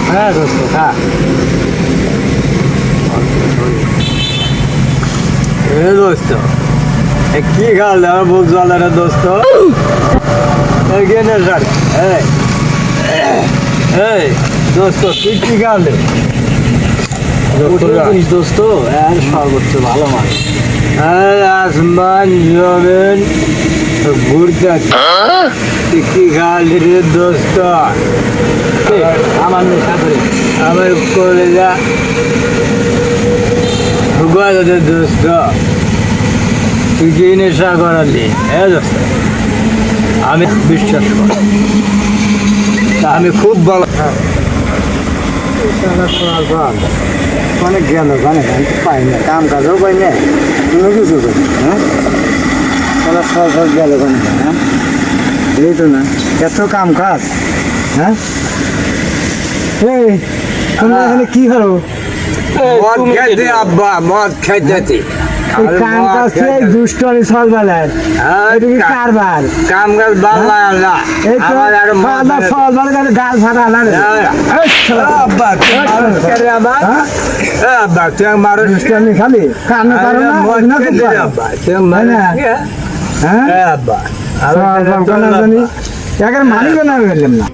হ্যাঁ দোস্ত খা। এ দোস্ত এ কি খাল বুক জ্বালা রে দোস্ত। এগিয়ে স্যার এই দোস্ত তুই কি খালে দোস্ত? সর্বোচ্চ ভালো মাছ আসমান জমিন ঘুরতে তুই কি খালি রে দোস্ত? আমার আমার কলেজা দোস্ত তুই কি নেশা করালি? হ্যাঁ দোস্ত আমি বিশ্বাস করি আমি খুব ভালো অনেক গেল জানে পাই না কাম কাজও পাই না কোনো কিছু করি হ্যাঁ তাহলে সব সব গেল ওখানে হ্যাঁ এই তো না এত কাম কাজ হ্যাঁ এই তোমরা এখানে কি হলো? মদ খাইতে আব্বা মদ খাইতে কাম কাজ দুষ্টনি সলবেলার কারবার কাম কাজ বাংলা না এই তো সলবার গেলে গাল ফাটা না আব্বা আব্বা তুই মারো দুষ্টনি খালি কাম কারণ না আব্বা তুই মানে হ্যাঁ আব্বা আর জানি একের মালিক না বললাম না